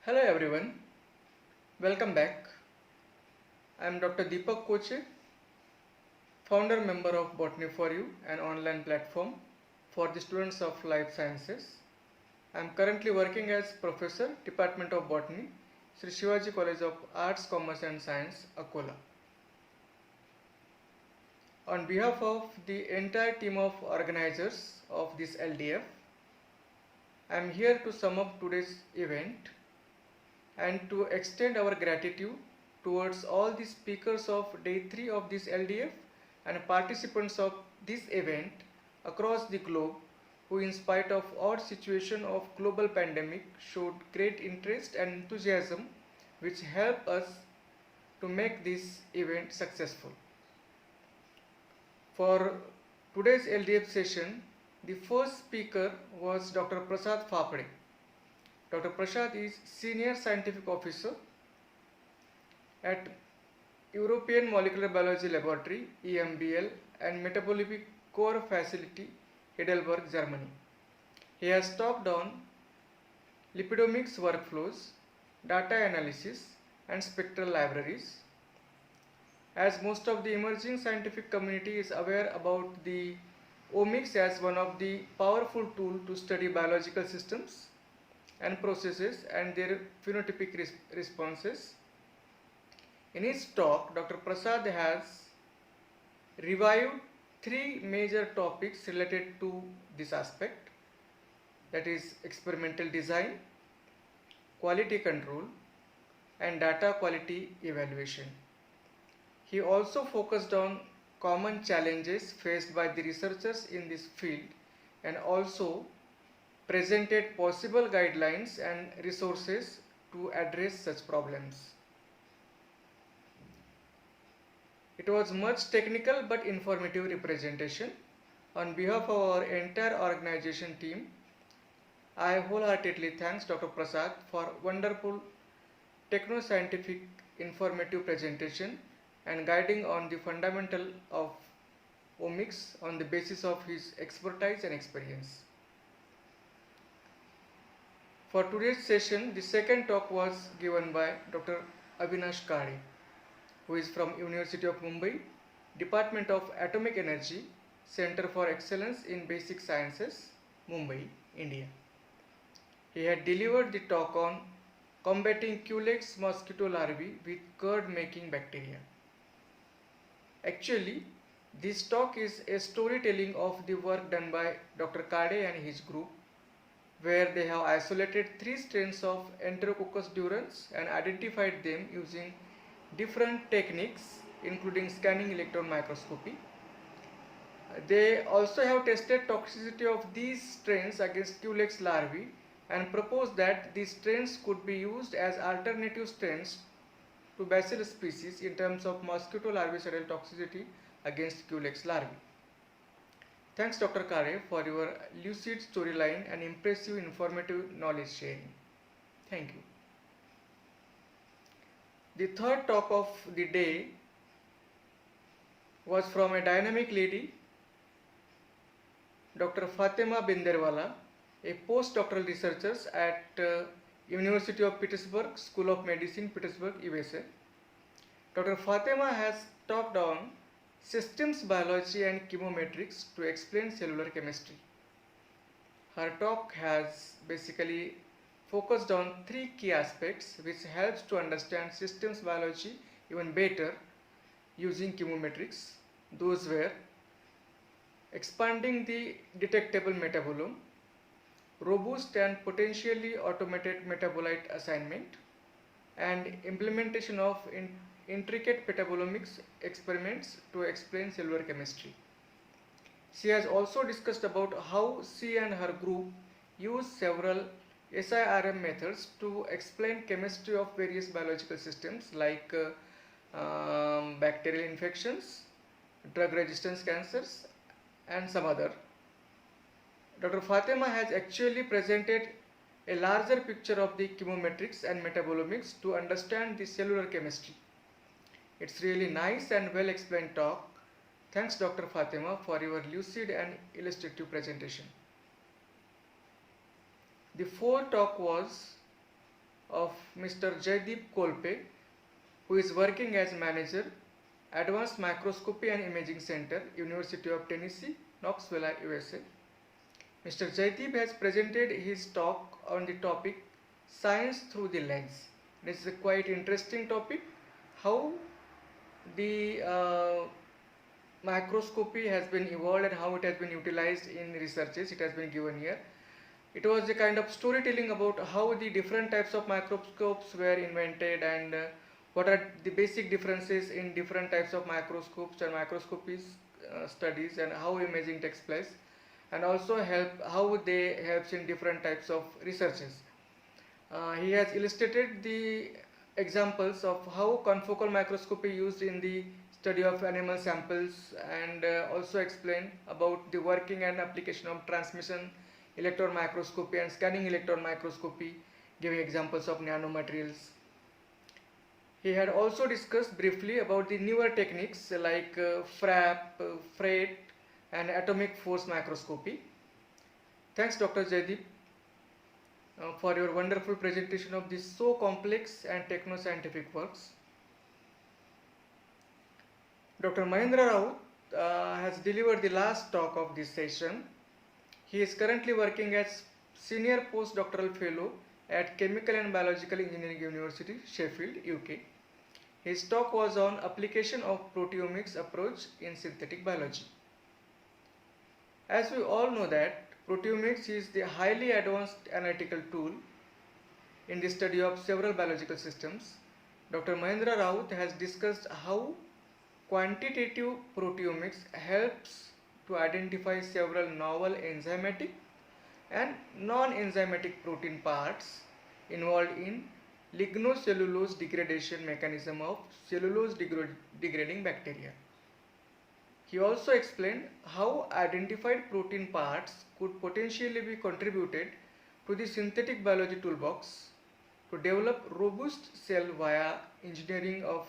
Hello everyone, welcome back. I am Dr. Deepak Koche, founder member of Botany for You, an online platform for the students of life sciences. I am currently working as professor, Department of Botany, Sri Shivaji College of Arts, Commerce and Science, Akola. On behalf of the entire team of organizers of this LDF, I am here to sum up today's event and to extend our gratitude towards all the speakers of day 3 of this LDF and participants of this event across the globe who, in spite of odd situation of global pandemic, showed great interest and enthusiasm which helped us to make this event successful. For today's LDF session, the first speaker was Dr. Prasad Fapde. Dr. Prasad is Senior Scientific Officer at European Molecular Biology Laboratory EMBL and Metabolic Core Facility, Heidelberg, Germany. He has talked on lipidomics workflows, data analysis and spectral libraries. As most of the emerging scientific community is aware about the omics as one of the powerful tools to study biological systems and processes and their phenotypic responses. In his talk, Dr. Prasad has revived three major topics related to this aspect, that is experimental design, quality control and data quality evaluation. He also focused on common challenges faced by the researchers in this field and also presented possible guidelines and resources to address such problems. It was much technical but informative representation. On behalf of our entire organization team, I wholeheartedly thanks Dr. Prasad for wonderful techno-scientific informative presentation and guiding on the fundamental of omics on the basis of his expertise and experience. For today's session, the second talk was given by Dr. Avinash Kade, who is from University of Mumbai, Department of Atomic Energy, Center for Excellence in Basic Sciences, Mumbai, India. He had delivered the talk on combating Culex mosquito larvae with curd-making bacteria. Actually, this talk is a storytelling of the work done by Dr. Kade and his group, where they have isolated 3 strains of Enterococcus durans and identified them using different techniques including scanning electron microscopy. They also have tested toxicity of these strains against Culex larvae and proposed that these strains could be used as alternative strains to Bacillus species in terms of mosquito larvicidal toxicity against Culex larvae. Thanks Dr. Kade for your lucid storyline and impressive informative knowledge sharing. Thank you. The third talk of the day was from a dynamic lady, Dr. Fatima Binderwala, a postdoctoral researcher at University of Pittsburgh, School of Medicine, Pittsburgh, USA. Dr. Fatima has talked on systems biology and chemometrics to explain cellular chemistry. Her talk has basically focused on 3 key aspects which helps to understand systems biology even better using chemometrics. Those were expanding the detectable metabolome, robust and potentially automated metabolite assignment, and implementation of intricate metabolomics experiments to explain cellular chemistry. She has also discussed about how she and her group use several SIRM methods to explain chemistry of various biological systems like bacterial infections, drug resistance cancers and some other. Dr. Fatima has actually presented a larger picture of the chemometrics and metabolomics to understand the cellular chemistry. It's really nice and well explained talk. Thanks Dr. Fatima for your lucid and illustrative presentation. The fourth talk was of Mr. Jaideep Kolpe, who is working as manager, Advanced Microscopy and Imaging Center, University of Tennessee, Knoxville, USA. Mr. Jaideep has presented his talk on the topic Science Through the Lens. This is a quite interesting topic, how the microscopy has been evolved and how it has been utilized in researches. It has been given here. It was a kind of storytelling about how the different types of microscopes were invented and what are the basic differences in different types of microscopes and microscopy studies, and how imaging takes place, and also how they helps in different types of researches. He has illustrated the examples of how confocal microscopy used in the study of animal samples, and also explained about the working and application of transmission electron microscopy and scanning electron microscopy, giving examples of nanomaterials. He had also discussed briefly about the newer techniques like FRAP, FRET and atomic force microscopy. Thanks Dr. Jaideep for your wonderful presentation of these so complex and techno-scientific works. Dr. Mahendra Raut has delivered the last talk of this session. He is currently working as Senior Postdoctoral Fellow at Chemical and Biological Engineering University, Sheffield, UK. His talk was on application of proteomics approach in synthetic biology. As we all know that proteomics is the highly advanced analytical tool in the study of several biological systems. Dr. Mahendra Raut has discussed how quantitative proteomics helps to identify several novel enzymatic and non-enzymatic protein parts involved in lignocellulose degradation mechanism of cellulose degrading bacteria. He also explained how identified protein parts could potentially be contributed to the synthetic biology toolbox to develop robust cell via engineering of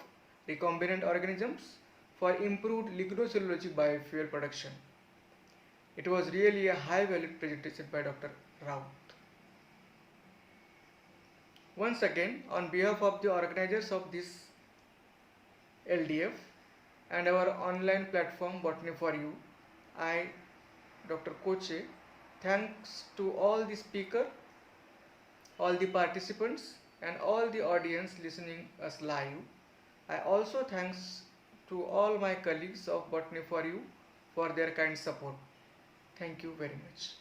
recombinant organisms for improved lignocellulosic biofuel production. It was really a high valued presentation by Dr. Raut. Once again, on behalf of the organizers of this LDF and our online platform Botany for You, I, Dr. Koche, thanks to all the speakers, all the participants and all the audience listening us live. I also thanks to all my colleagues of Botany for You for their kind support. Thank you very much.